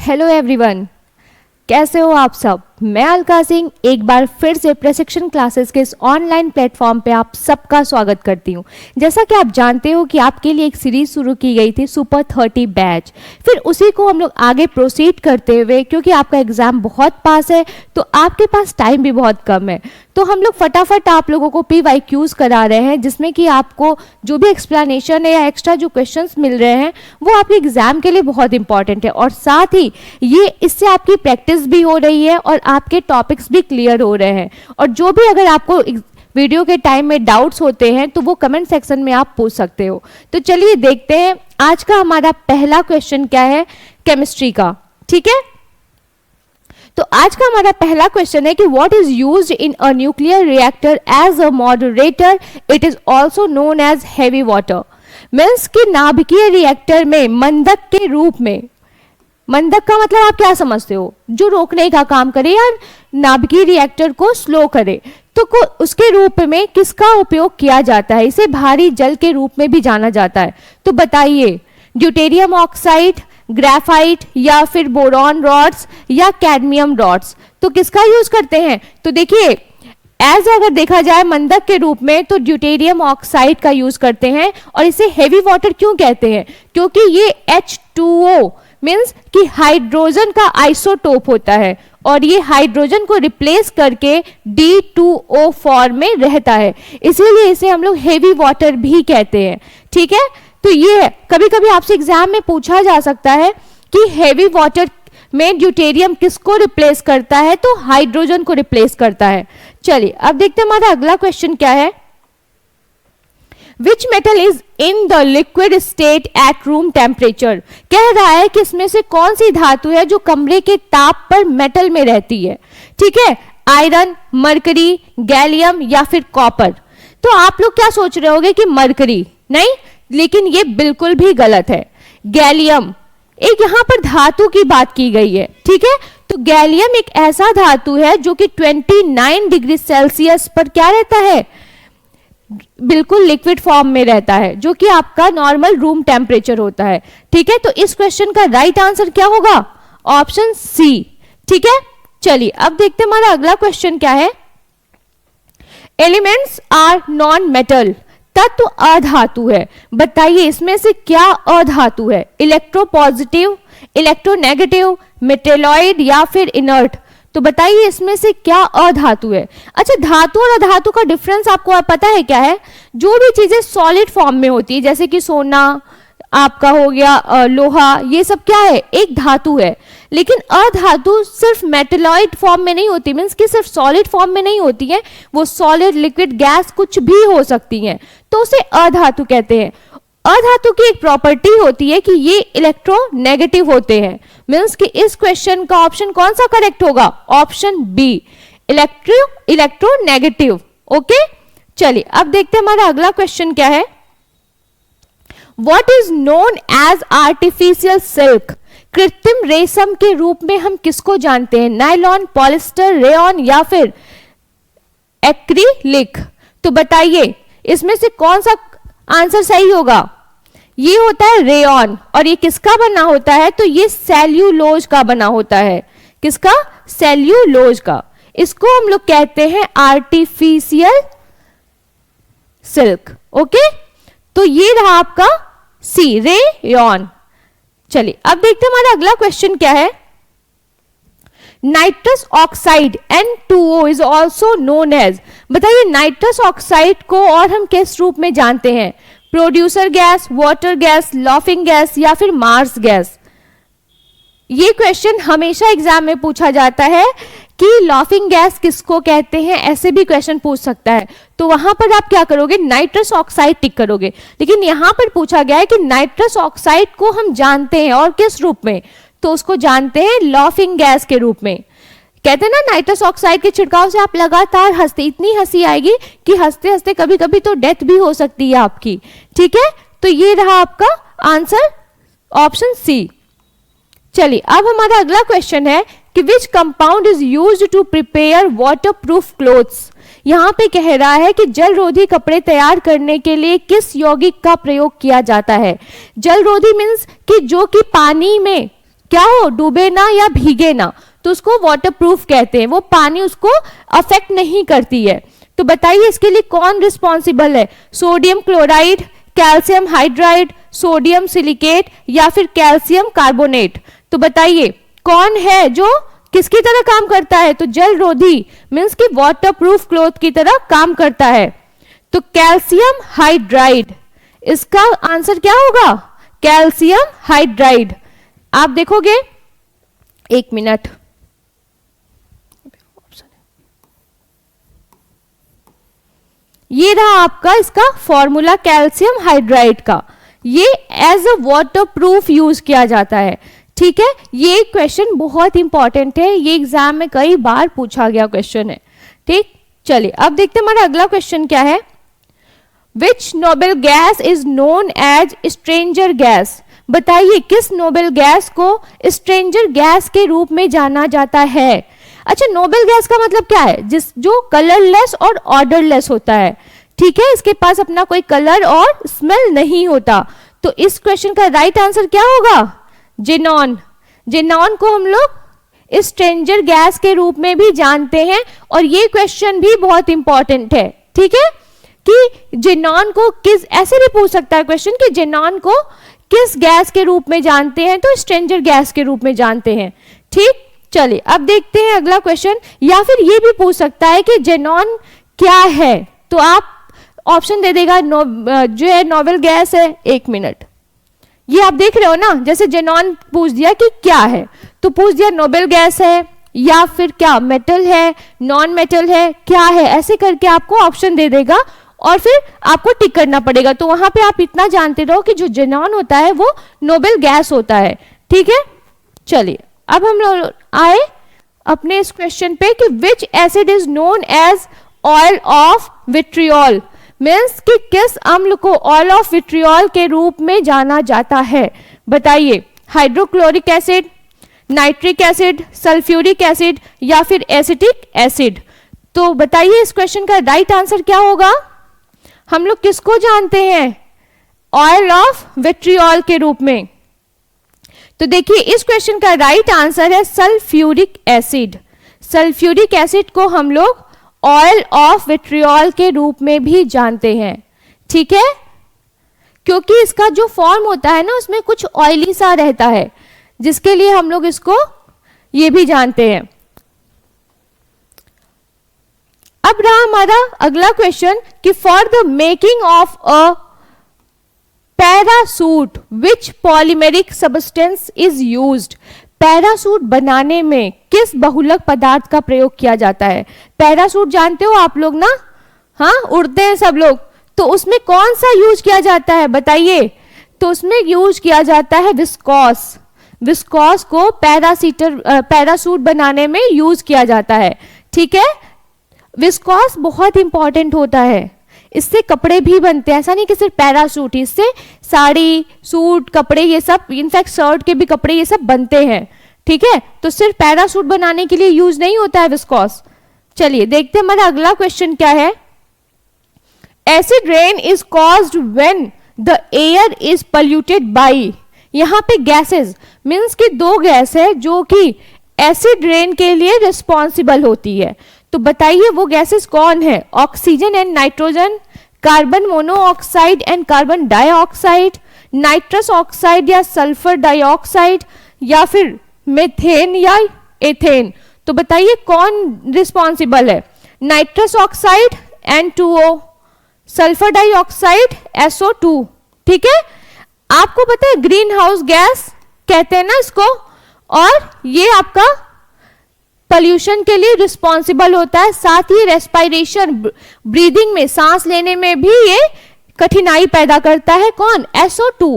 Hello everyone, कैसे हो आप सब। मैं अलका सिंह एक बार फिर से प्रशिक्षण क्लासेस के इस ऑनलाइन प्लेटफॉर्म पे आप सबका स्वागत करती हूँ। जैसा कि आप जानते हो कि आपके लिए एक सीरीज शुरू की गई थी सुपर 30 बैच, फिर उसी को हम लोग आगे प्रोसीड करते हुए, क्योंकि आपका एग्जाम बहुत पास है तो आपके पास टाइम भी बहुत कम है, तो हम लोग फटाफट आप लोगों को PYQs करा रहे हैं, जिसमें कि आपको जो भी एक्सप्लेनेशन है या एक्स्ट्रा जो क्वेश्चंस मिल रहे हैं वो आपके एग्जाम के लिए बहुत इंपॉर्टेंट है, और साथ ही ये इससे आपकी प्रैक्टिस भी हो रही है और आपके टॉपिक्स भी क्लियर हो रहे हैं। और जो भी अगर आपको वीडियो के टाइम में डाउट्स होते हैं तो वो कमेंट सेक्शन में आप पूछ सकते हो। तो चलिए देखते हैं आज का हमारा पहला क्वेश्चन क्या है, केमिस्ट्री का। ठीक है, तो आज का हमारा पहला क्वेश्चन है कि what is used in a nuclear reactor as a moderator, it is also known as heavy water. Means कि नाभिकीय रिएक्टर में मंदक के रूप में, मंदक का मतलब आप क्या समझते हो, जो रोकने का काम करे या नाभिकीय रिएक्टर को स्लो करे, तो उसके रूप में किसका उपयोग किया जाता है। इसे भारी जल के रूप में भी जाना जाता है। तो बताइए, ड्यूटेरियम ऑक्साइड, ग्रेफाइट या फिर बोरॉन रॉड्स या कैडमियम रॉड्स, तो किसका यूज करते हैं। तो देखिए, एज अगर देखा जाए मंदक के रूप में तो ड्यूटेरियम ऑक्साइड का यूज करते हैं। और इसे हेवी वाटर क्यों कहते हैं, क्योंकि ये H2O मीन्स कि हाइड्रोजन का आइसोटोप होता है और ये हाइड्रोजन को रिप्लेस करके D2O फॉर्म में रहता है, इसीलिए इसे हम लोग हेवी वाटर भी कहते हैं। ठीक है, तो ये कभी कभी आपसे एग्जाम में पूछा जा सकता है कि हेवी वाटर में ड्यूटेरियम किसको रिप्लेस करता है, तो हाइड्रोजन को रिप्लेस करता है। चलिए अब देखते हैं हमारा अगला क्वेश्चन क्या है। Which metal is in the liquid state at room temperature? कह रहा है कि इसमें से कौन सी धातु है जो कमरे के ताप पर मेटल में रहती है। ठीक है, आयरन, मरकरी, गैलियम या फिर कॉपर। तो आप लोग क्या सोच रहे होंगे कि मरकरी, नहीं, लेकिन ये बिल्कुल भी गलत है। गैलियम, एक यहाँ पर धातु की बात की गई है। ठीक है, तो गैलियम एक ऐसा धातु है जो कि 29 डिग्री सेल्सियस पर क्या रहता है, बिल्कुल लिक्विड फॉर्म में रहता है, जो कि आपका नॉर्मल रूम टेम्परेचर होता है। ठीक है, तो इस क्वेश्चन का राइट आंसर क्या होगा, ऑप्शन सी। ठीक है, चलिए अब देखते हैं हमारा अगला क्वेश्चन क्या है। एलिमेंट्स आर नॉन मेटल, तत्व अधातु है। बताइए इसमें से क्या अधातु है, इलेक्ट्रोपॉजिटिव, इलेक्ट्रोनेगेटिव, मेटेलॉइड या फिर इनर्ट। तो बताइए इसमें से क्या अधातु है। अच्छा, धातु और अधातु का डिफरेंस आपको पता है क्या है। जो भी चीजें सॉलिड फॉर्म में होती है, जैसे कि सोना आपका हो गया, लोहा, ये सब क्या है, एक धातु है। लेकिन अधातु सिर्फ मेटेलॉइड फॉर्म में नहीं होती, मीन्स कि सिर्फ सॉलिड फॉर्म में नहीं होती है, वो सॉलिड, लिक्विड, गैस कुछ भी हो सकती है, तो उसे अधातु कहते हैं। अधातु की एक प्रॉपर्टी होती है कि ये इलेक्ट्रोनेगेटिव होते हैं। मीन्स कि इस क्वेश्चन का ऑप्शन कौन सा करेक्ट होगा, ऑप्शन बी, इलेक्ट्रोनेगेटिव। ओके, चलिए अब देखते हैं हमारा अगला क्वेश्चन क्या है। What is known as artificial silk, कृत्रिम रेशम के रूप में हम किसको जानते हैं, नायलॉन, पॉलिस्टर, रेयॉन या फिर एक्रिलिक। तो बताइए इसमें से कौन सा आंसर सही होगा। ये होता है रेयॉन, और ये किसका बना होता है, तो ये सेल्यूलोज का बना होता है। किसका, सेल्यूलोज का। इसको हम लोग कहते हैं आर्टिफिशियल सिल्क। ओके, तो ये रहा आपका सी, रेयॉन। चलिए अब देखते हैं हमारा अगला क्वेश्चन क्या है। Nitrous oxide N2O is also known as, बताइए नाइट्रस ऑक्साइड को और हम किस रूप में जानते हैं, producer gas, water gas, laughing gas या फिर मार्स गैस। ये क्वेश्चन हमेशा एग्जाम में पूछा जाता है कि लॉफिंग गैस किसको कहते हैं, ऐसे भी क्वेश्चन पूछ सकता है। तो वहां पर आप क्या करोगे, नाइट्रस ऑक्साइड टिक करोगे। लेकिन यहां पर पूछा गया है कि नाइट्रस ऑक्साइड को हम जानते हैं और किस रूप में, तो उसको जानते हैं लॉफिंग गैस के रूप में। कहते हैं ना, नाइट्रस ऑक्साइड के छिड़काव से आप लगातार हंसते, इतनी हंसी आएगी कि हंसते हंसते कभी कभी तो डेथ भी हो सकती है आपकी। ठीक है, तो ये रहा आपका आंसर, ऑप्शन सी। चलिए अब हमारा अगला क्वेश्चन है कि which compound is used to prepare waterproof clothes. यहाँ पे कह रहा है कि जलरोधी कपड़े तैयार करने के लिए किस यौगिक का प्रयोग किया जाता है। जलरोधी मीन्स कि जो कि पानी में क्या हो, डूबे ना या भीगे ना, तो उसको वाटर प्रूफ कहते हैं, वो पानी उसको अफेक्ट नहीं करती है। तो बताइए इसके लिए कौन रिस्पॉन्सिबल है, sodium chloride, calcium hydride, sodium silicate या फिर कैल्शियम कार्बोनेट? तो बताइए कौन है जो किसकी तरह काम करता है? तो जल रोधी मीन्स कि वाटर प्रूफ क्लॉथ की तरह काम करता है। तो कैल्शियम हाइड्राइड, इसका आंसर क्या होगा? Calcium hydride. आप देखोगे, एक मिनट, ये रहा आपका इसका फॉर्मूला कैल्शियम हाइड्राइड का, ये as a waterproof use किया जाता है। ठीक है, ये क्वेश्चन बहुत इंपॉर्टेंट है, ये एग्जाम में कई बार पूछा गया क्वेश्चन है। ठीक, चलिए अब देखते हैं हमारा अगला क्वेश्चन क्या है। Which noble gas is known as stranger gas? बताइए किस नोबेल गैस को स्ट्रेंजर गैस के रूप में जाना जाता है? अच्छा, नोबेल गैस का मतलब क्या है? जो कलरलेस और ऑर्डरलेस होता है। ठीक है, इसके पास अपना कोई कलर और स्मेल नहीं होता। तो इस क्वेश्चन का राइट आंसर क्या होगा? जेनॉन। जेनॉन को हम लोग स्ट्रेंजर गैस के रूप में भी जानते हैं, और ये क्वेश्चन भी बहुत इंपॉर्टेंट है। ठीक है, कि जेनॉन को किस, ऐसे भी पूछ सकता है क्वेश्चन कि जेनॉन को किस गैस के रूप में जानते हैं? तो स्ट्रेंजर गैस के रूप में जानते हैं। ठीक, चलिए अब देखते हैं अगला क्वेश्चन। या फिर ये भी पूछ सकता है कि जेनॉन क्या है? तो आप ऑप्शन दे देगा, जो है नोबेल गैस है। एक मिनट, ये आप देख रहे हो ना, जैसे जेनॉन पूछ दिया कि क्या है, तो पूछ दिया नोबेल गैस है या फिर क्या मेटल है, नॉन मेटल है, क्या है, ऐसे करके आपको ऑप्शन दे देगा और फिर आपको टिक करना पड़ेगा। तो वहां पे आप इतना जानते रहो कि जो जेनॉन होता है वो नोबेल गैस होता है। ठीक है, चलिए अब हम लोग आए अपने इस क्वेश्चन पे कि which acid is known as oil of vitriol? Means कि किस अम्ल को ऑयल ऑफ विट्रियोल के रूप में जाना जाता है? बताइए, hydrochloric acid, nitric acid, sulphuric acid या फिर एसिटिक एसिड? तो बताइए इस क्वेश्चन का राइट आंसर क्या होगा? हम लोग किसको जानते हैं ऑयल ऑफ विट्रियोल के रूप में? तो देखिए इस क्वेश्चन का राइट आंसर है सल्फ्यूरिक एसिड। सल्फ्यूरिक एसिड को हम लोग ऑयल ऑफ विट्रियोल के रूप में भी जानते हैं। ठीक है, क्योंकि इसका जो फॉर्म होता है ना उसमें कुछ ऑयली सा रहता है, जिसके लिए हम लोग इसको ये भी जानते हैं। अब रहा हमारा अगला क्वेश्चन कि for the making of a parachute which polymeric substance is used? Parachute बनाने में किस बहुलक पदार्थ का प्रयोग किया जाता है? पैरासूट जानते हो आप लोग ना, हाँ उड़ते हैं सब लोग, तो उसमें कौन सा यूज किया जाता है बताइए? तो उसमें यूज किया जाता है विस्कॉस। विस्कॉस को पैरासूट बनाने में यूज किया जाता है। ठीक है, विस्कॉस बहुत इंपॉर्टेंट होता है, इससे कपड़े भी बनते हैं, ऐसा नहीं कि सिर्फ पैरासूट, इससे साड़ी, सूट, कपड़े, ये सब, इनफैक्ट शर्ट के भी कपड़े ये सब बनते हैं। ठीक है, तो सिर्फ पैरासूट बनाने के लिए यूज नहीं होता है विस्कॉस। चलिए देखते हैं हमारा अगला क्वेश्चन क्या है। Acid rain is caused when the air is polluted by? यहाँ पे गैसेस मीन्स कि दो गैस है जो कि एसिड रेन के लिए रिस्पॉन्सिबल होती है। तो बताइए वो गैसेस कौन है? Oxygen and nitrogen, carbon monoxide and carbon dioxide, nitrous oxide या सल्फर डाइऑक्साइड, या फिर मीथेन या एथेन? तो बताइए कौन रिस्पॉन्सिबल है? Nitrous oxide N2O, sulphur dioxide SO2। ठीक है, आपको पता है ग्रीन हाउस गैस कहते हैं ना इसको, और ये आपका पॉल्यूशन के लिए रिस्पॉन्सिबल होता है, साथ ही रेस्पिरेशन, ब्रीदिंग में, सांस लेने में भी ये कठिनाई पैदा करता है। कौन? SO2।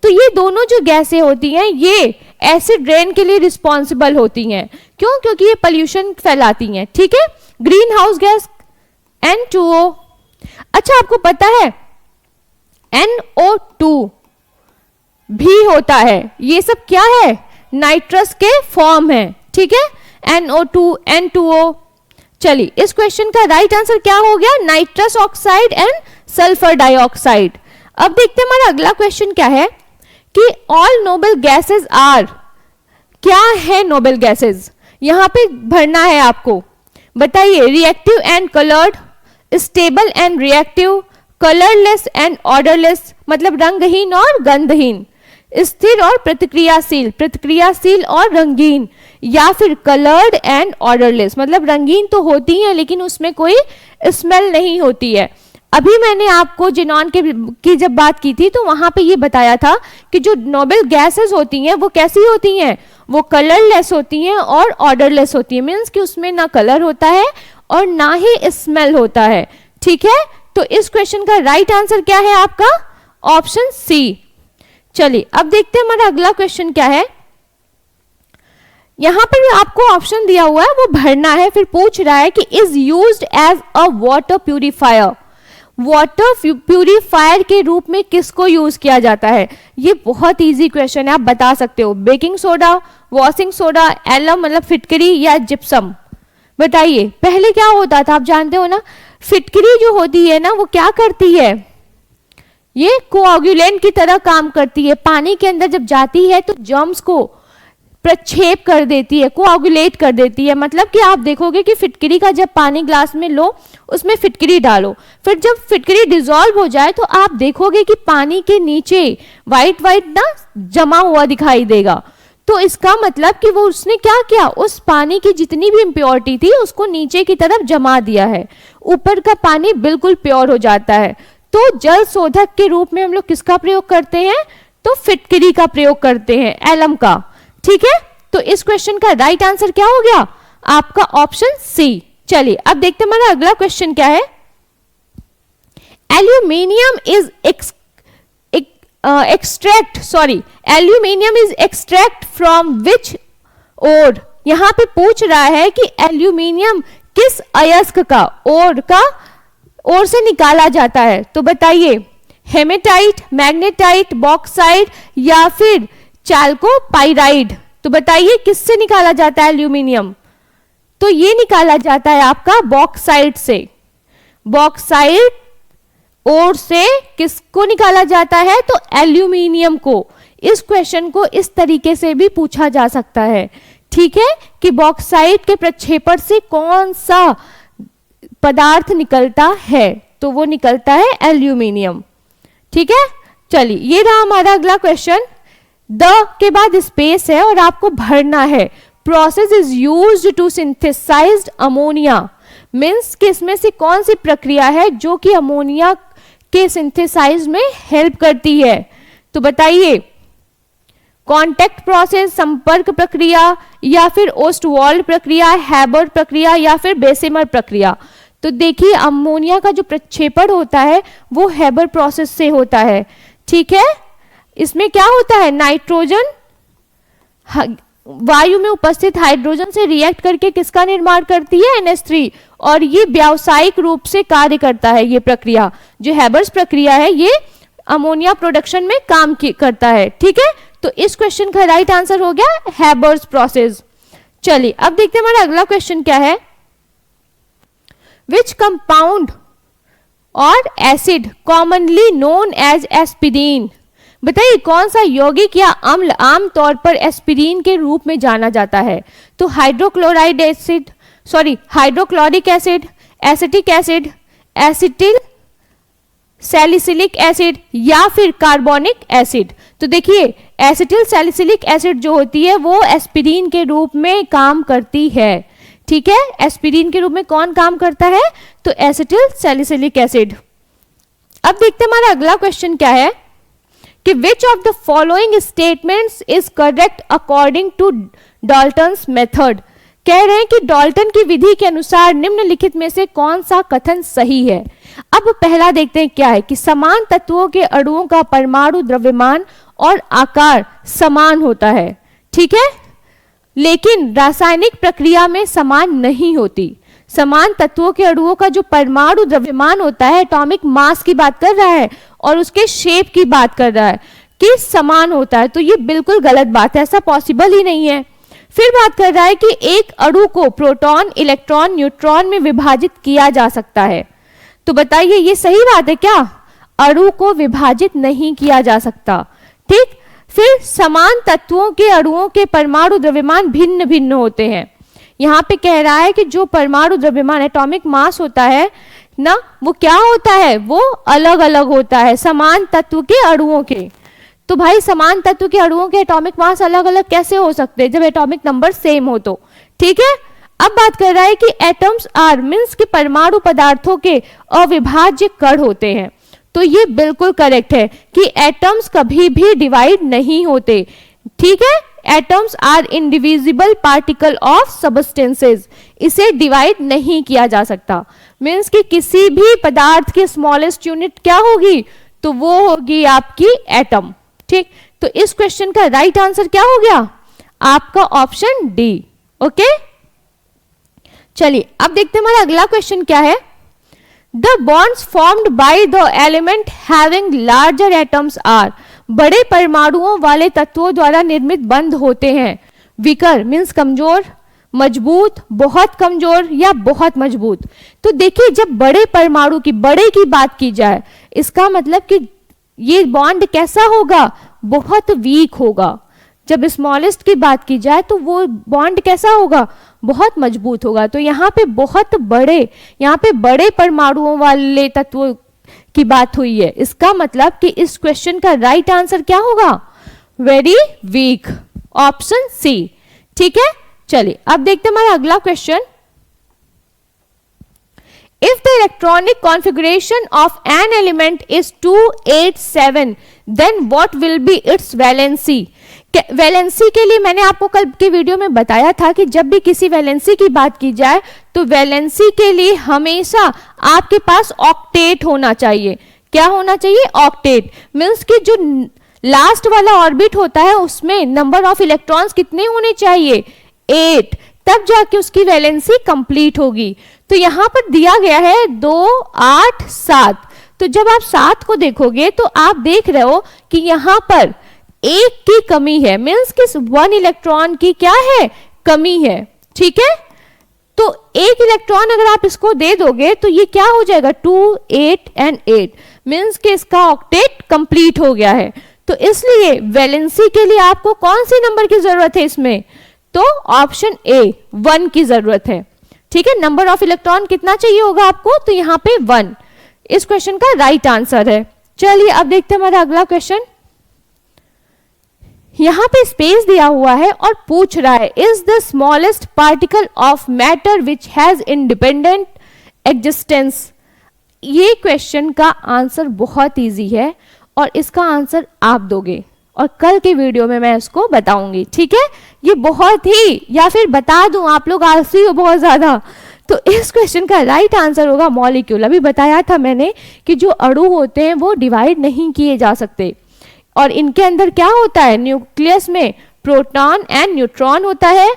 तो ये दोनों जो गैसें होती हैं ये एसिड रेन के लिए रिस्पॉन्सिबल होती हैं। क्यों? क्योंकि ये पॉल्यूशन फैलाती हैं। ठीक है, ग्रीन हाउस गैस N2O। अच्छा, आपको पता है NO2 भी होता है, ये सब क्या है? नाइट्रस के फॉर्म है। ठीक है, NO2, N2O। चलिए इस क्वेश्चन का राइट आंसर क्या हो गया? Nitrous oxide and sulphur dioxide. अब देखते हैं हमारा अगला क्वेश्चन क्या है कि ऑल नोबल गैसेस आर, क्या है नोबल गैसेस, यहां पे भरना है आपको। बताइए, reactive and coloured, stable and reactive, colourless and odourless मतलब रंगहीन और गंधहीन, स्थिर और प्रतिक्रियाशील, प्रतिक्रियाशील और रंगीन, या फिर कलर्ड एंड ऑर्डरलेस मतलब रंगीन तो होती है लेकिन उसमें कोई स्मेल नहीं होती है। अभी मैंने आपको जिनॉन की जब बात की थी तो वहां पे ये बताया था कि जो नोबल गैसेस होती हैं वो कैसी होती हैं, वो कलरलेस होती हैं और ऑर्डरलेस होती हैं, मीन्स कि उसमें ना कलर होता है और ना ही स्मेल होता है। ठीक है, तो इस क्वेश्चन का राइट आंसर क्या है आपका, ऑप्शन सी। चलिए अब देखते हैं हमारा अगला क्वेश्चन क्या है। यहां पर आपको ऑप्शन दिया हुआ है वो भरना है, फिर पूछ रहा है कि is used as a water purifier, water purifier के रूप में किसको यूज किया जाता है। ये बहुत इजी क्वेश्चन है, आप बता सकते हो, baking soda, washing soda, alum मतलब फिटकरी या जिप्सम। बताइए पहले क्या होता था, आप जानते हो ना, फिटकरी जो होती है ना वो क्या करती है, ये कोआगुलेंट की तरह काम करती है, पानी के अंदर जब जाती है तो जर्म्स को प्रक्षेप कर देती है, कोआगुलेट कर देती है। मतलब कि आप देखोगे कि फिटकरी का जब पानी ग्लास में लो, उसमें फिटकरी डालो, फिर जब फिटकरी डिसॉल्व हो जाए तो आप देखोगे कि पानी के नीचे वाइट वाइट ना जमा हुआ दिखाई देगा। तो इसका मतलब कि वो उसने क्या किया, उस पानी की जितनी भी इम्प्योरिटी थी उसको नीचे की तरफ जमा दिया है, ऊपर का पानी बिल्कुल प्योर हो जाता है। तो जल शोधक के रूप में हम लोग किसका प्रयोग करते हैं, तो फिटकरी का प्रयोग करते हैं, एलम का। ठीक है, तो इस क्वेश्चन का राइट आंसर क्या हो गया आपका, ऑप्शन सी। चलिए अब देखते हैं हमारा अगला क्वेश्चन क्या है। Aluminium is aluminium is extract from which ore. यहां पे पूछ रहा है कि एल्यूमिनियम किस अयस्क का ओर से निकाला जाता है। तो बताइए, हेमेटाइट, मैग्नेटाइट, बॉक्साइट या फिर चैल्कोपाइराइड। तो बताइए किससे निकाला जाता है एल्यूमिनियम, तो ये निकाला जाता है आपका बॉक्साइट से। बॉक्साइट ओर से किसको निकाला जाता है, तो एल्यूमिनियम को। इस क्वेश्चन को इस तरीके से भी पूछा जा सकता है, ठीक है, कि बॉक्साइट के प्रक्षेपण से कौन सा पदार्थ निकलता है, तो वो निकलता है एल्यूमिनियम। ठीक है, चलिए ये रहा हमारा अगला क्वेश्चन। द के बाद स्पेस है और आपको भरना है। Process is used to synthesized ammonia, means कि इसमें से कौन सी प्रक्रिया है जो कि अमोनिया के सिंथेसाइज में हेल्प करती है। तो बताइए, कॉन्टेक्ट प्रोसेस, संपर्क प्रक्रिया, या फिर ओस्टवाल्ड प्रक्रिया, हैबर प्रक्रिया, या फिर बेसेमर प्रक्रिया। तो देखिए अमोनिया का जो प्रक्षेपण होता है वो हैबर प्रोसेस से होता है। ठीक है, इसमें क्या होता है, नाइट्रोजन वायु में उपस्थित हाइड्रोजन से रिएक्ट करके किसका निर्माण करती है, NH3, और ये व्यावसायिक रूप से कार्य करता है। ये प्रक्रिया जो हैबर्स प्रक्रिया है ये अमोनिया प्रोडक्शन में काम करता है। ठीक है, तो इस क्वेश्चन का राइट आंसर हो गया हैबर्स प्रोसेस। चलिए अब देखते हैं हमारा अगला क्वेश्चन क्या है। विच कंपाउंड और acid commonly known as aspirin. बताइए कौन सा यौगिक या अम्ल आमतौर पर एस्पिरिन के रूप में जाना जाता है। तो hydrochloride acid, hydrochloric acid, acetic acid, acetyl salicylic acid, या फिर कार्बोनिक एसिड। तो देखिए एसिटिल सैलिसिलिक एसिड जो होती है वो एस्पिरिन के रूप में काम करती है। ठीक है, एस्पिरिन के रूप में कौन काम करता है, तो एसिटिल सैलिसिलिक एसिड। अब देखते हैं हमारा अगला क्वेश्चन क्या है कि which of the following statements is correct according to Dalton's method. कह रहे हैं कि डाल्टन की विधि के अनुसार निम्नलिखित में से कौन सा कथन सही है। अब पहला देखते हैं क्या है कि समान तत्वों के अणुओं का परमाणु द्रव्यमान और आकार समान होता है। ठीक है, लेकिन रासायनिक प्रक्रिया में समान नहीं होती। समान तत्वों के अणुओं का जो परमाणु द्रव्यमान होता है, एटॉमिक मास की बात कर रहा है और उसके शेप की बात कर रहा है कि समान होता है, तो ये बिल्कुल गलत बात है, ऐसा पॉसिबल ही नहीं है। फिर बात कर रहा है कि एक अणु को प्रोटॉन, इलेक्ट्रॉन, न्यूट्रॉन में विभाजित किया जा सकता है। तो बताइए ये सही बात है क्या, अणु को विभाजित नहीं किया जा सकता। ठीक, फिर समान तत्वों के अणुओं के परमाणु द्रव्यमान भिन्न भिन्न होते हैं। यहाँ पे कह रहा है कि जो परमाणु द्रव्यमान एटॉमिक मास होता है ना, वो क्या होता है, वो अलग अलग होता है समान तत्व के अणुओं के। तो भाई समान तत्व के अणुओं के एटॉमिक मास अलग अलग कैसे हो सकते हैं, जब एटॉमिक नंबर सेम हो तो। ठीक है, अब बात कर रहा है कि एटम्स आर मीन्स कि परमाणु पदार्थों के अविभाज्य कण होते हैं। तो ये बिल्कुल करेक्ट है कि एटम्स कभी भी डिवाइड नहीं होते। ठीक है, atoms are indivisible particle of substances, इसे डिवाइड नहीं किया जा सकता। मीन्स कि किसी भी पदार्थ की स्मॉलेस्ट यूनिट क्या होगी, तो वो होगी आपकी एटम। ठीक, तो इस क्वेश्चन का राइट आंसर क्या हो गया, आपका ऑप्शन डी। ओके, चलिए अब देखते हैं हमारा अगला क्वेश्चन क्या है। The bonds formed by the element having larger atoms are, बड़े परमाणुओं वाले तत्वों द्वारा निर्मित बंध होते हैं। वीकर मीन्स कमजोर, मजबूत, बहुत कमजोर या बहुत मजबूत। तो देखिए जब बड़े परमाणु की, बड़े की बात की जाए, इसका मतलब कि ये बॉन्ड कैसा होगा, बहुत वीक होगा। जब स्मॉलेस्ट की बात की जाए तो वो बॉन्ड कैसा होगा, बहुत मजबूत होगा। तो यहाँ पे बहुत बड़े, यहाँ पे बड़े परमाणुओं वाले तत्वों की बात हुई है। इसका मतलब कि इस क्वेश्चन का राइट आंसर क्या होगा, वेरी वीक, ऑप्शन सी। ठीक है, चलिए अब देखते हैं हमारा अगला question. If the electronic configuration of an element is 287, then what will be its valency? Valency के लिए मैंने आपको कल के वीडियो में बताया था कि जब भी किसी वैलेंसी की बात की जाए तो वैलेंसी के लिए हमेशा आपके पास ऑक्टेट होना चाहिए। क्या होना चाहिए, ऑक्टेट। मीन्स कि जो लास्ट वाला ऑर्बिट होता है उसमें नंबर ऑफ इलेक्ट्रॉन्स कितने होने चाहिए, 8, तब जाके उसकी वैलेंसी कंप्लीट होगी। तो यहां पर दिया गया है 2, 8, 7। तो जब आप 7 को देखोगे तो आप देख रहे हो कि यहां पर 1 की कमी है, मीन्स कि 1 इलेक्ट्रॉन की क्या है, कमी है। ठीक है, तो 1 इलेक्ट्रॉन अगर आप इसको दे दोगे तो ये क्या हो जाएगा, 2, 8 एंड 8, मीन्स कि इसका ऑक्टेट कंप्लीट हो गया है। तो इसलिए वैलेंसी के लिए आपको कौन सी नंबर की जरूरत है इसमें, तो ऑप्शन ए 1 की जरूरत है। ठीक है, नंबर ऑफ इलेक्ट्रॉन कितना चाहिए होगा आपको, तो यहाँ पे 1 इस क्वेश्चन का राइट आंसर है। चलिए अब देखते हैं हमारा अगला क्वेश्चन। यहां पे स्पेस दिया हुआ है और पूछ रहा है is the smallest particle of matter which has independent existence. ये क्वेश्चन का आंसर बहुत इजी है और इसका आंसर आप दोगे और कल के वीडियो में मैं इसको बताऊंगी। ठीक है, ये बहुत ही, या फिर बता दूं आप लोग आलसी हो बहुत ज्यादा, तो इस क्वेश्चन का राइट आंसर होगा मॉलिक्यूल। अभी बताया था मैंने कि जो अणु होते हैं वो डिवाइड नहीं किए जा सकते और इनके अंदर क्या होता है, न्यूक्लियस में प्रोटॉन एंड न्यूट्रॉन होता है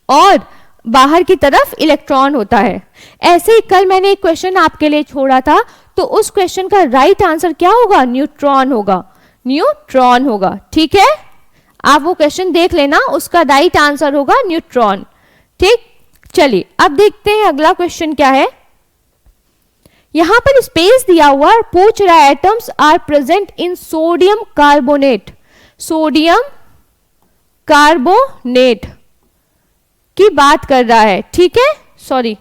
और बाहर की तरफ इलेक्ट्रॉन होता है। ऐसे ही कल मैंने एक क्वेश्चन आपके लिए छोड़ा था, तो उस क्वेश्चन का राइट आंसर क्या होगा, न्यूट्रॉन होगा, न्यूट्रॉन होगा। ठीक है, आप वो क्वेश्चन देख लेना, उसका राइट आंसर होगा न्यूट्रॉन। ठीक, चलिए अब देखते हैं अगला क्वेश्चन क्या है। यहां पर स्पेस दिया हुआ और पूछ रहा है atoms are present in sodium carbonate. Sodium carbonate की बात कर रहा है। ठीक है, सॉरी,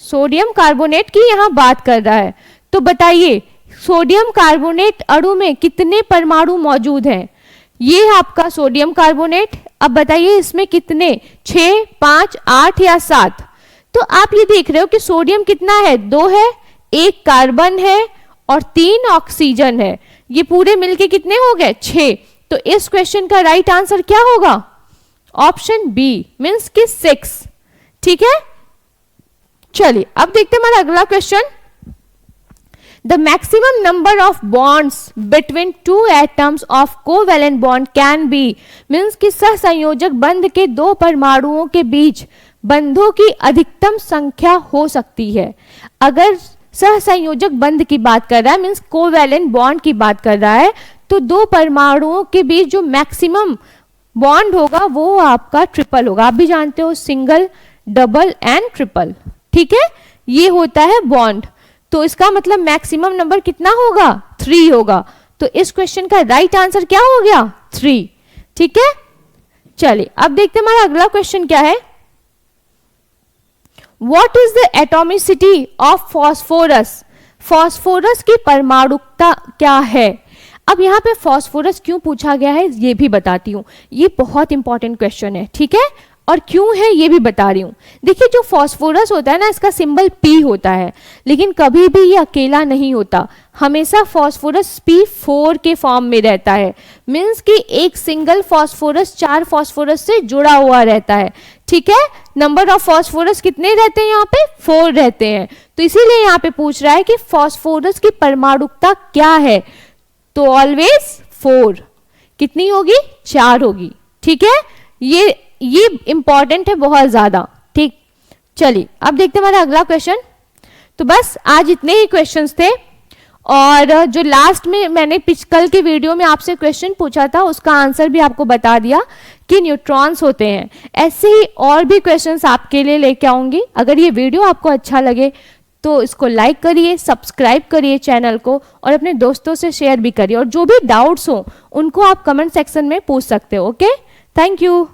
सोडियम कार्बोनेट की यहां बात कर रहा है। तो बताइए सोडियम कार्बोनेट अणु में कितने परमाणु मौजूद हैं। ये आपका सोडियम कार्बोनेट, अब बताइए इसमें कितने, 6, 5, 8 या 7। तो आप ये देख रहे हो कि सोडियम कितना है, 2 है, 1 कार्बन है और 3 ऑक्सीजन है। ये पूरे मिलके कितने हो गए, 6। तो इस क्वेश्चन का राइट आंसर क्या होगा, ऑप्शन बी मीन्स कि 6। ठीक है, चलिए अब देखते हैं हमारा अगला question. The maximum number of bonds between two atoms of covalent bond can be means कि सहसंयोजक बंध के 2 परमाणुओं के बीच बंधों की अधिकतम संख्या हो सकती है। अगर सहसंयोजक बंध की बात कर रहा है मीन्स कोवैलेंट बॉन्ड की बात कर रहा है, तो 2 परमाणुओं के बीच जो मैक्सिमम बॉन्ड होगा वो आपका ट्रिपल होगा। आप भी जानते हो सिंगल, डबल एंड ट्रिपल। ठीक है, ये होता है बॉन्ड। तो इसका मतलब मैक्सिमम नंबर कितना होगा, 3 होगा। तो इस क्वेश्चन का राइट आंसर क्या हो गया? 3। ठीक है, चलिए अब देखते हैं हमारा अगला क्वेश्चन क्या है। What is the atomicity of phosphorus? Phosphorus की परमाणुकता क्या है? अब यहाँ पे फॉस्फोरस क्यों पूछा गया है ये भी बताती हूँ, ये बहुत इंपॉर्टेंट क्वेश्चन है। ठीक है, और क्यों है ये भी बता रही हूँ। देखिए जो फॉस्फोरस होता है ना, इसका सिंबल P होता है, लेकिन कभी भी ये अकेला नहीं होता, हमेशा फॉस्फोरस P4 के फॉर्म में रहता है। मीन्स कि एक सिंगल फॉस्फोरस 4 फॉस्फोरस से जुड़ा हुआ रहता है। ठीक है, नंबर ऑफ फॉस्फोरस कितने रहते हैं यहाँ पे? 4 रहते हैं। तो इसीलिए यहाँ पे पूछ रहा है कि फॉस्फोरस की परमाणुकता क्या है, तो ऑलवेज 4। कितनी होगी? 4 होगी। ठीक है, ये इंपॉर्टेंट है बहुत ज्यादा। ठीक, चलिए अब देखते हैं हमारा अगला क्वेश्चन। तो बस आज इतने ही क्वेश्चंस थे, और जो लास्ट में मैंने कल के वीडियो में आपसे क्वेश्चन पूछा था उसका आंसर भी आपको बता दिया कि न्यूट्रॉन्स होते हैं। ऐसे ही और भी क्वेश्चंस आपके लिए लेके आऊंगी। अगर ये वीडियो आपको अच्छा लगे तो इसको लाइक करिए, सब्सक्राइब करिए चैनल को, और अपने दोस्तों से शेयर भी करिए। और जो भी डाउट्स हो उनको आप कमेंट सेक्शन में पूछ सकते हो। Okay, thank you.